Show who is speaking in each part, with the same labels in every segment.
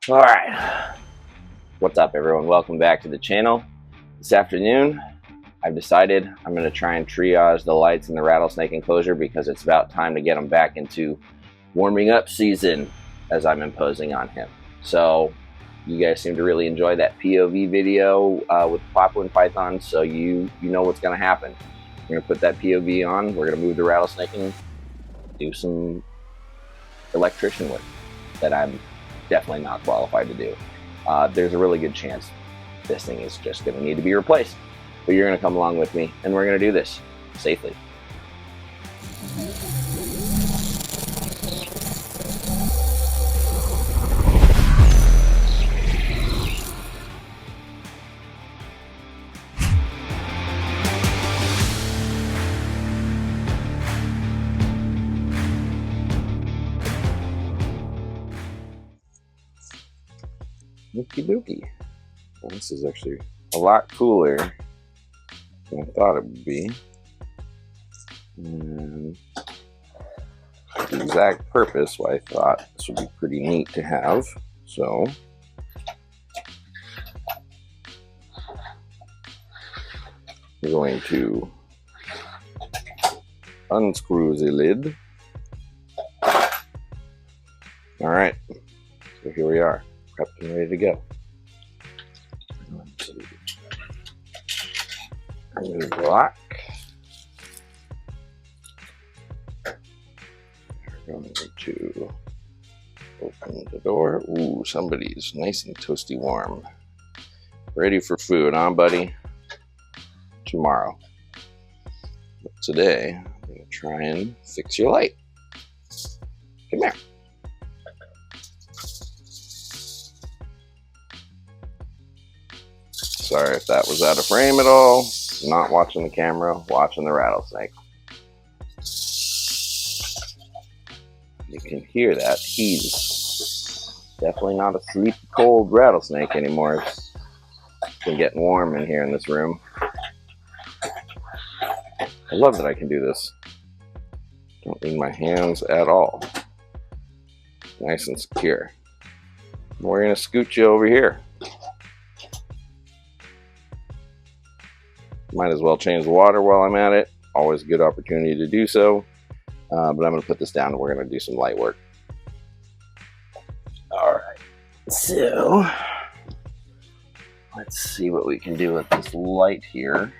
Speaker 1: All right, what's up everyone? Welcome back to the channel. This afternoon I've decided I'm going to try and triage the lights in the rattlesnake enclosure because it's about time to get him back into warming up season as I'm imposing on him. So you guys seem to really enjoy that POV video with Poplin Python, so you know what's going to happen. We're going to put that POV on, we're going to move the rattlesnake and do some electrician work that I'm definitely not qualified to do. There's a really good chance this thing is just going to need to be replaced. But you're going to come along with me, and we're going to do this safely. Okie dokie. Well, this is actually a lot cooler than I thought it would be. And the exact purpose why I thought this would be pretty neat to have. So we're going to unscrew the lid. All right, so here we are, prepped and ready to go. Remove the lock. We're going to open the door. Ooh, somebody's nice and toasty warm. Ready for food, huh, buddy? Tomorrow. But today, I'm going to try and fix your light. Come here. Sorry if that was out of frame at all. Not watching the camera, watching the rattlesnake. You can hear that. He's definitely not a sleepy cold rattlesnake anymore. It's been getting warm in here in this room. I love that I can do this. Don't need my hands at all. Nice and secure. We're going to scoot you over here. Might as well change the water while I'm at it. Always a good opportunity to do so. But I'm going to put this down and we're going to do some light work. All right. So let's see what we can do with this light here.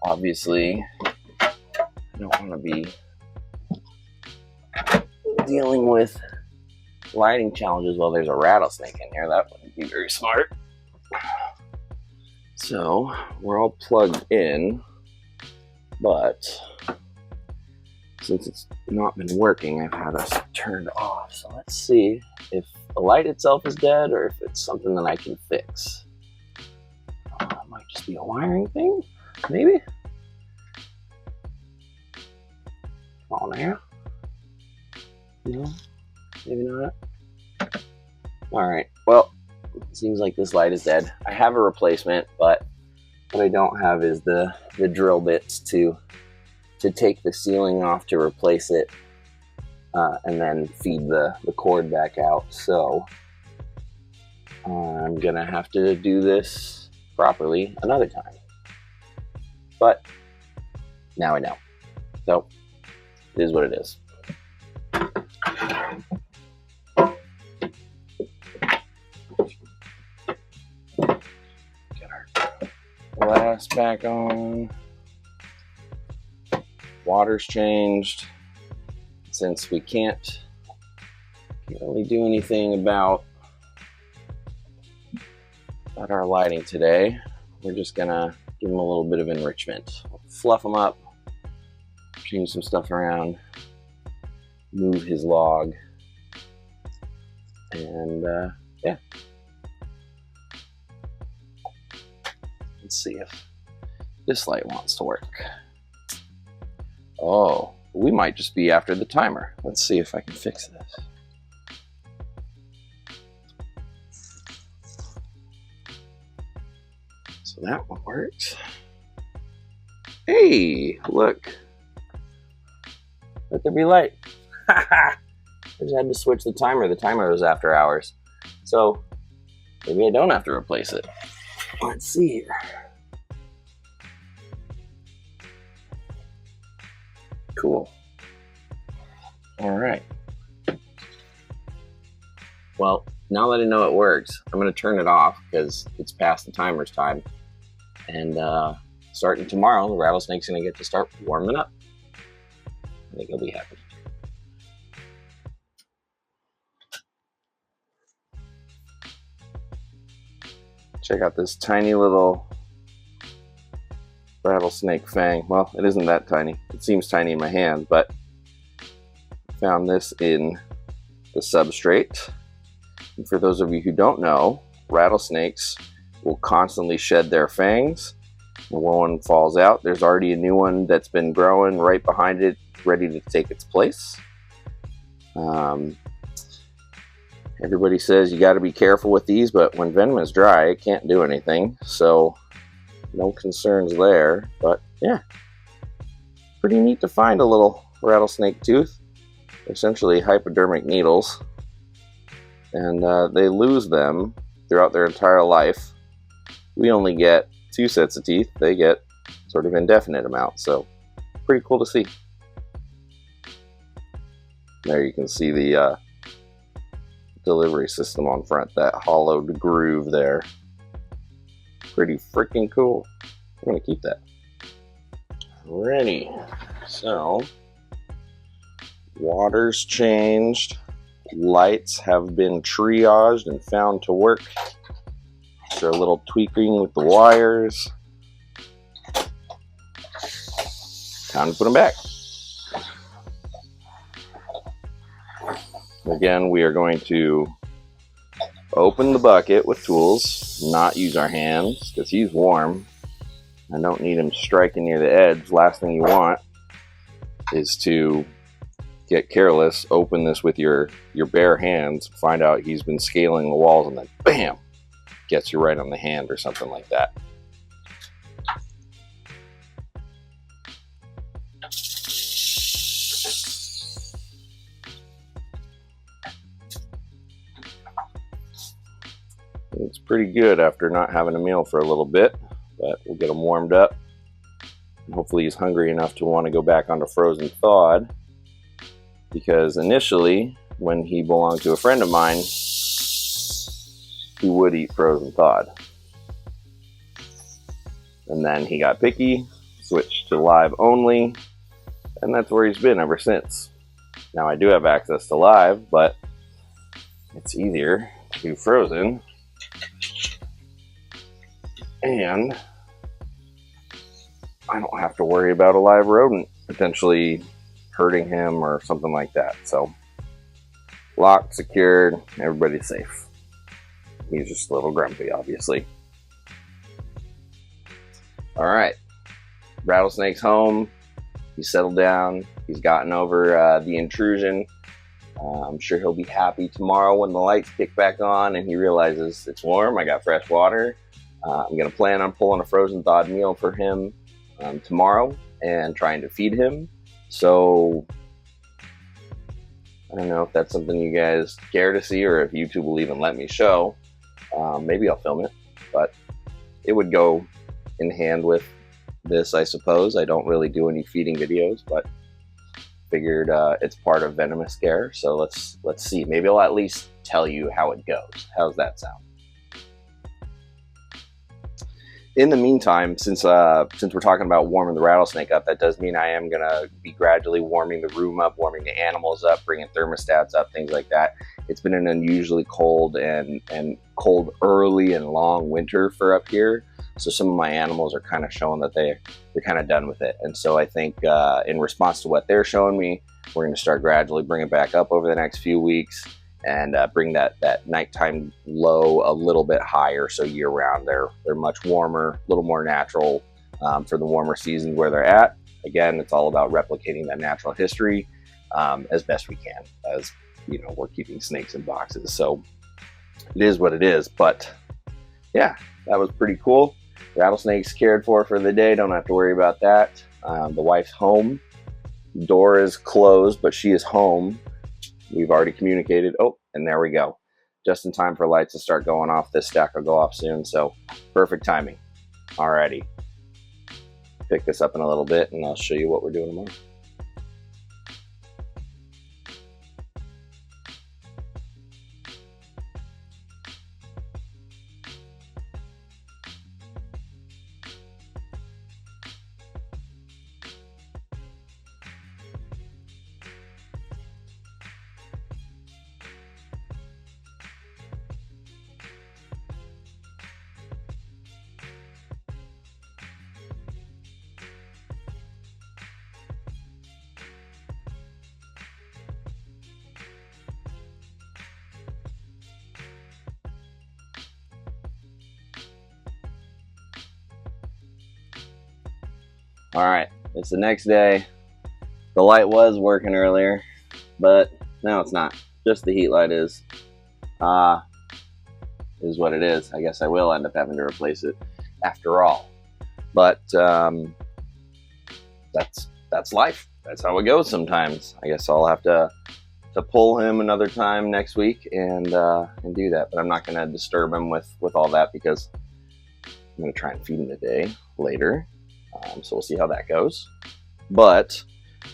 Speaker 1: Obviously, I don't want to be dealing with lighting challenges while there's a rattlesnake in here. That wouldn't be very smart. So we're all plugged in, but since it's not been working, I've had us turned off. So let's see if the light itself is dead or if it's something that I can fix. It might just be a wiring thing, maybe? Come on now. No, maybe not. All right, well, seems like this light is dead. I have a replacement, but what I don't have is the drill bits to take the ceiling off to replace it and then feed the cord back out. So I'm gonna have to do this properly another time. But now I know. So it is what it is. Glass back on. Water's changed. Since we can't really do anything about our lighting today, we're just gonna give them a little bit of enrichment. Fluff them up, change some stuff around, move his log, and yeah. Let's see if this light wants to work. Oh, we might just be after the timer. Let's see if I can fix this. So that one works. Hey, look. Let there be light. I just had to switch the timer. The timer was after hours. So maybe I don't have to replace it. Let's see here. Cool. All right. Well, now that I know it works, I'm going to turn it off because it's past the timer's time. And starting tomorrow, the rattlesnake's going to get to start warming up. I think he'll be happy. Check out this tiny little rattlesnake fang. Well, it isn't that tiny. It seems tiny in my hand, but I found this in the substrate. And for those of you who don't know, rattlesnakes will constantly shed their fangs. When one falls out, there's already a new one that's been growing right behind it, ready to take its place. Everybody says you got to be careful with these, but when venom is dry, it can't do anything. So no concerns there. But yeah, pretty neat to find a little rattlesnake tooth. Essentially hypodermic needles. And they lose them throughout their entire life. We only get 2 sets of teeth. They get sort of indefinite amount. So pretty cool to see. There you can see the delivery system on front, that hollowed groove there. Pretty freaking cool. I'm gonna keep that. Alrighty, so water's changed, lights have been triaged and found to work. So a little tweaking with the wires. Time to put them back. Again, we are going to open the bucket with tools, not use our hands because he's warm. I don't need him striking near the edge. Last thing you want is to get careless, open this with your bare hands, find out he's been scaling the walls, and then bam, gets you right on the hand or something like that. It's pretty good after not having a meal for a little bit, but we'll get him warmed up. And hopefully he's hungry enough to want to go back onto frozen thawed, because initially, when he belonged to a friend of mine, he would eat frozen thawed. And then he got picky, switched to live only, and that's where he's been ever since. Now I do have access to live, but it's easier to do frozen. And I don't have to worry about a live rodent potentially hurting him or something like that. So locked, secured, everybody's safe. He's just a little grumpy, obviously. All right, rattlesnake's home. He's settled down. He's gotten over the intrusion. I'm sure he'll be happy tomorrow when the lights kick back on and he realizes it's warm. I got fresh water. I'm going to plan on pulling a frozen thawed meal for him tomorrow and trying to feed him. So I don't know if that's something you guys care to see or if YouTube will even let me show. Maybe I'll film it, but it would go in hand with this, I suppose. I don't really do any feeding videos, but figured it's part of venomous care. So let's see. Maybe I'll at least tell you how it goes. How's that sound? In the meantime, since we're talking about warming the rattlesnake up, that does mean I am going to be gradually warming the room up, warming the animals up, bringing thermostats up, things like that. It's been an unusually cold and cold early and long winter for up here. So some of my animals are kind of showing that they're kind of done with it. And so I think in response to what they're showing me, we're going to start gradually bringing it back up over the next few weeks and bring that nighttime low a little bit higher. So year round, they're much warmer, a little more natural for the warmer seasons where they're at. Again, it's all about replicating that natural history as best we can, as you know, we're keeping snakes in boxes. So it is what it is. But yeah, that was pretty cool. Rattlesnake's cared for the day. Don't have to worry about that. The wife's home. Door is closed, but she is home. We've already communicated. Oh, and there we go. just in time for lights to start going off. This stack will go off soon, so perfect timing. Alrighty, pick this up in a little bit and I'll show you what we're doing tomorrow. All right, it's the next day. The light was working earlier, but now it's not. Just the heat light is what it is. I guess I will end up having to replace it after all. But that's life. That's how it goes sometimes. I guess I'll have to pull him another time next week and do that. But I'm not going to disturb him with all that because I'm going to try and feed him today later. So we'll see how that goes. But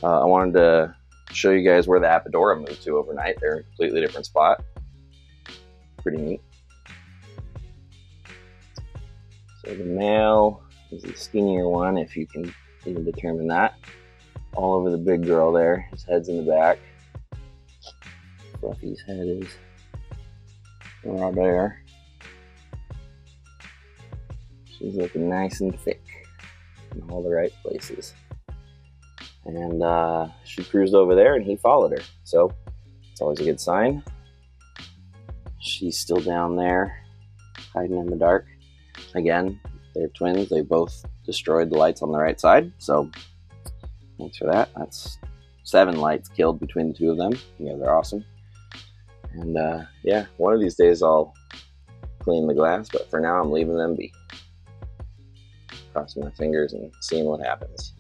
Speaker 1: I wanted to show you guys where the Apodora moved to overnight. They're in a completely different spot. Pretty neat. So the male is the skinnier one, if you can even determine that. All over the big girl there. His head's in the back. Fluffy's head is right there. She's looking nice and thick in all the right places. And she cruised over there and he followed her. So it's always a good sign. She's still down there, hiding in the dark. Again, they're twins. They both destroyed the lights on the right side. So thanks for that. That's 7 lights killed between the two of them. Yeah, they're awesome. And yeah, one of these days I'll clean the glass, but for now I'm leaving them be. Crossing my fingers and seeing what happens.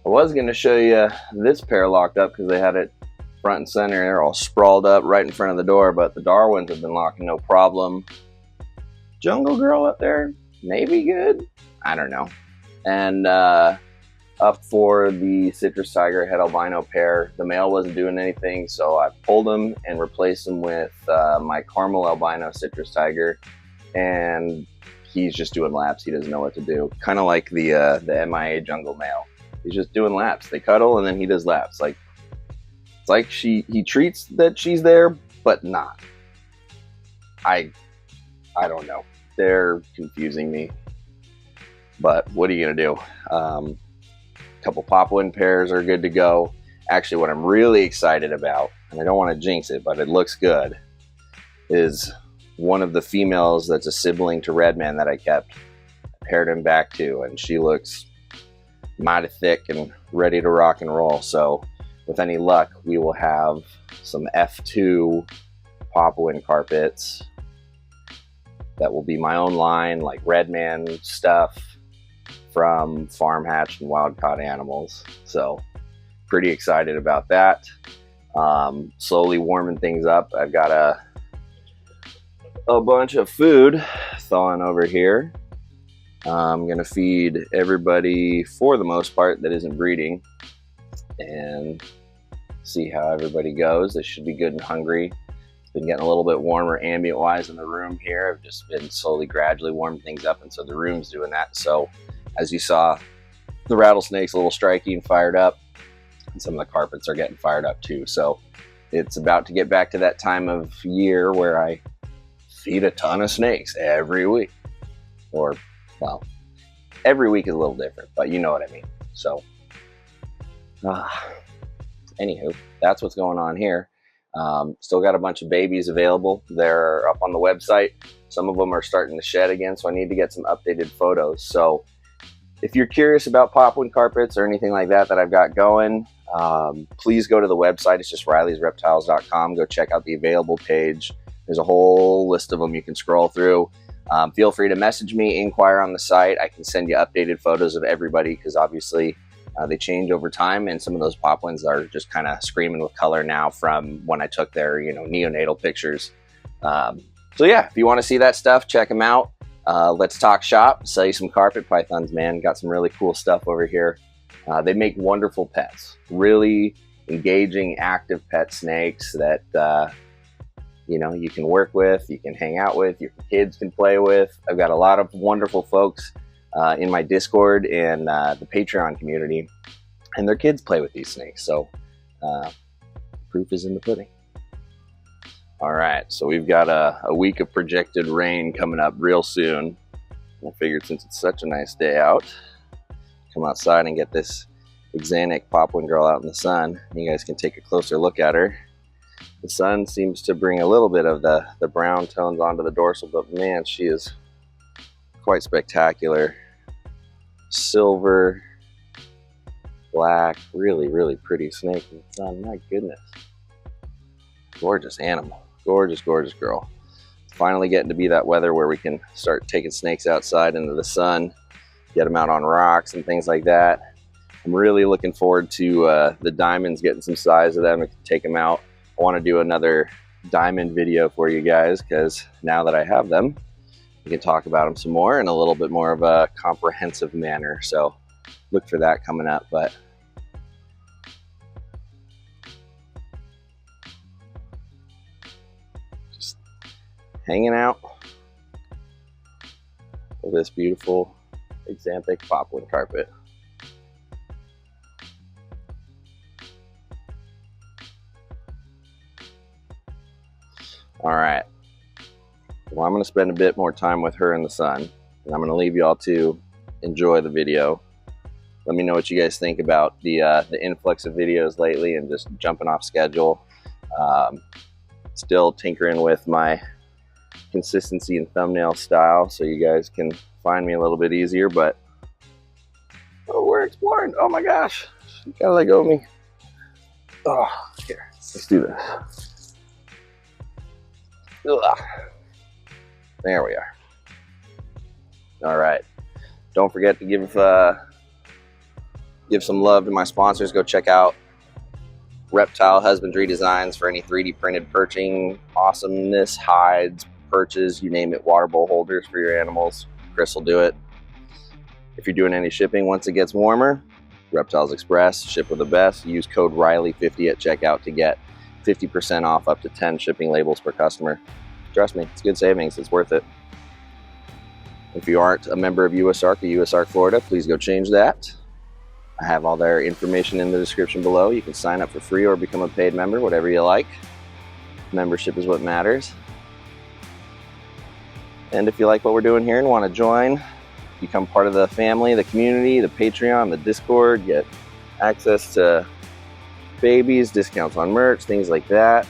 Speaker 1: I was going to show you this pair locked up because they had it front and center. They're all sprawled up right in front of the door, but the Darwins have been locking no problem. Jungle Girl up there, maybe good. I don't know. And up for the Citrus Tiger Het Albino pair, the male wasn't doing anything, so I pulled him and replaced him with my Caramel Albino Citrus Tiger. And he's just doing laps. He doesn't know what to do. Kind of like the MIA jungle male. He's just doing laps. They cuddle and then he does laps. Like it's like he treats that she's there, but not. I don't know. They're confusing me. But what are you gonna do? A couple Papuan pairs are good to go. Actually, what I'm really excited about, and I don't want to jinx it, but it looks good, is one of the females that's a sibling to Redman that I kept. I paired him back to, and she looks mighty thick and ready to rock and roll. So with any luck, we will have some F2 Papuan carpets that will be my own line, like Redman stuff from farm hatched and wild caught animals. So pretty excited about that. Slowly warming things up. I've got a bunch of food thawing over here. I'm gonna feed everybody, for the most part, that isn't breeding, and see how everybody goes. They should be good and hungry. It's been getting a little bit warmer ambient wise in the room here. I've just been slowly gradually warming things up, and so the room's doing that. So as you saw, the rattlesnake's a little striky and fired up, and some of the carpets are getting fired up too. So it's about to get back to that time of year where I feed a ton of snakes every week. Or, well, every week is a little different, but you know what I mean. So anywho, that's what's going on here. Still got a bunch of babies available. They're up on the website. Some of them are starting to shed again, so I need to get some updated photos. So if you're curious about Papuan carpets or anything like that I've got going, please go to the website. It's just rileysreptiles.com. Go check out the available page. There's a whole list of them you can scroll through. Feel free to message me, inquire on the site. I can send you updated photos of everybody because obviously They change over time, and some of those poplins are just kind of screaming with color now from when I took their, you know, neonatal pictures. So yeah, if you want to see that stuff, check them out. Let's talk shop, sell you some carpet pythons, man. Got some really cool stuff over here. They make wonderful pets, really engaging, active pet snakes that, you know, you can work with, you can hang out with, your kids can play with. I've got a lot of wonderful folks in my Discord and the Patreon community, and their kids play with these snakes. So proof is in the pudding. All right, so we've got a week of projected rain coming up real soon. I figured since it's such a nice day out, come outside and get this Xanic poplin girl out in the sun. You guys can take a closer look at her. The sun seems to bring a little bit of the brown tones onto the dorsal, but man, she is quite spectacular. Silver, black, really, really pretty snake in the sun. My goodness. Gorgeous animal. Gorgeous, gorgeous girl. Finally getting to be that weather where we can start taking snakes outside into the sun, get them out on rocks and things like that. I'm really looking forward to the diamonds, getting some size of them and take them out. I want to do another diamond video for you guys because now that I have them, we can talk about them some more in a little bit more of a comprehensive manner. So look for that coming up. But just hanging out with this beautiful Xanthic poplin carpet. All right, well, I'm going to spend a bit more time with her in the sun, and I'm going to leave you all to enjoy the video. Let me know what you guys think about the influx of videos lately and just jumping off schedule. Still tinkering with my consistency and thumbnail style so you guys can find me a little bit easier, but oh, we're exploring. Oh my gosh, you gotta let go of me. Oh, here, let's do this. Ugh. There we are. All right, don't forget to give some love to my sponsors. Go check out Reptile Husbandry Designs for any 3D printed perching awesomeness, hides, perches, you name it, water bowl holders for your animals. Chris will do it. If you're doing any shipping once it gets warmer, Reptiles Express, ship with the best. Use code Riley50 at checkout to get 50% off up to 10 shipping labels per customer. Trust me, it's good savings. It's worth it. If you aren't a member of USARK or USARK Florida, please go change that. I have all their information in the description below. You can sign up for free or become a paid member, whatever you like. Membership is what matters. And if you like what we're doing here and want to join, become part of the family, the community, the Patreon, the Discord, get access to babies, discounts on merch, things like that,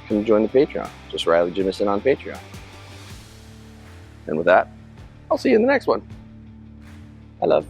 Speaker 1: come join the Patreon. Just Riley Jimison on Patreon. And with that, I'll see you in the next one. I love.